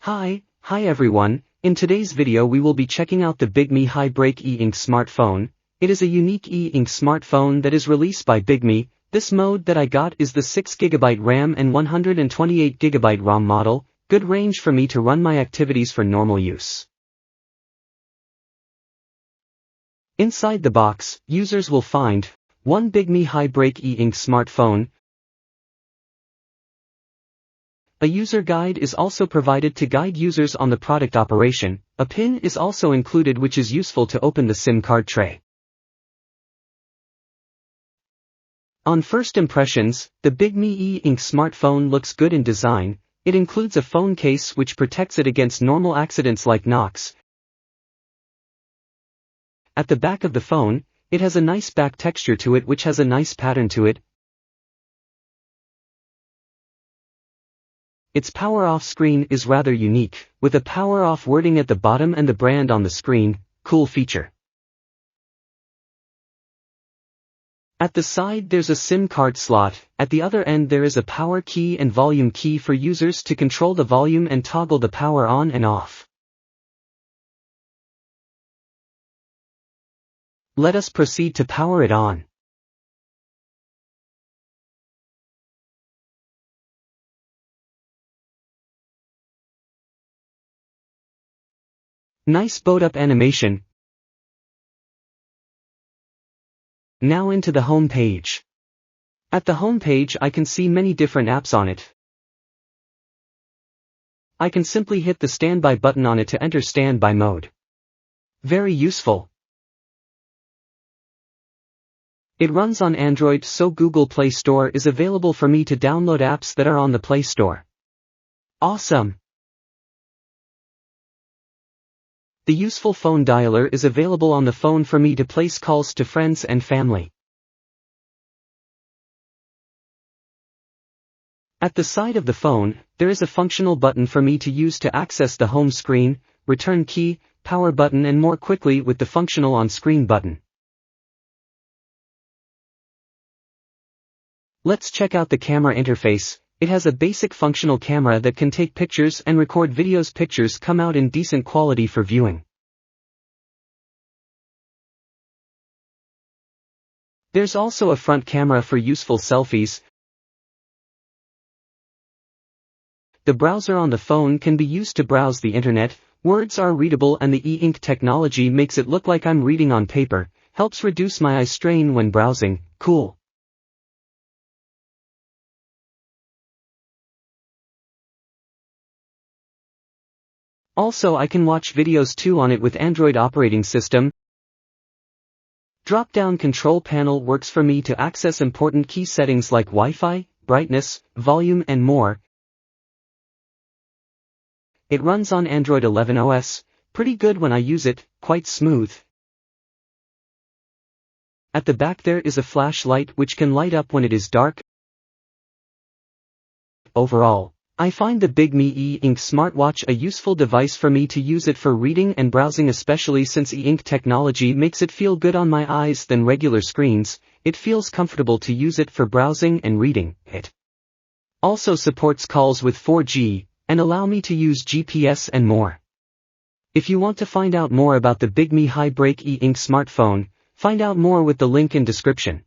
Hi everyone, in today's video we will be checking out the Bigme Hibreak e-ink smartphone. It is a unique e-ink smartphone that is released by Bigme. This mode that I got is the 6GB RAM and 128GB ROM model, good range for me to run my activities for normal use. Inside the box, users will find one Bigme Hibreak e-ink smartphone. A user guide is also provided to guide users on the product operation. A pin is also included which is useful to open the SIM card tray. On first impressions, the Bigme e-ink smartphone looks good in design. It includes a phone case which protects it against normal accidents like knocks. At the back of the phone, it has a nice back texture to it which has a nice pattern to it. Its power-off screen is rather unique, with a power-off wording at the bottom and the brand on the screen. Cool feature. At the side there's a SIM card slot. At the other end there is a power key and volume key for users to control the volume and toggle the power on and off. Let us proceed to power it on. Nice boot-up animation. Now into the home page. At the home page I can see many different apps on it. I can simply hit the standby button on it to enter standby mode. Very useful. It runs on Android, so Google Play Store is available for me to download apps that are on the Play Store. Awesome! The useful phone dialer is available on the phone for me to place calls to friends and family. At the side of the phone, there is a functional button for me to use to access the home screen, return key, power button and more quickly with the functional on-screen button. Let's check out the camera interface. It has a basic functional camera that can take pictures and record videos. Pictures come out in decent quality for viewing. There's also a front camera for useful selfies. The browser on the phone can be used to browse the internet. Words are readable and the e-ink technology makes it look like I'm reading on paper, helps reduce my eye strain when browsing. Cool. Also I can watch videos too on it with Android operating system. Drop-down control panel works for me to access important key settings like Wi-Fi, brightness, volume and more. It runs on Android 11 OS, pretty good when I use it, quite smooth. At the back there is a flashlight which can light up when it is dark. Overall, I find the Bigme e-ink smartwatch a useful device for me to use it for reading and browsing, especially since e-ink technology makes it feel good on my eyes than regular screens. It feels comfortable to use it for browsing and reading. It also supports calls with 4G, and allow me to use GPS and more. If you want to find out more about the Bigme Hibreak e-ink smartphone, find out more with the link in description.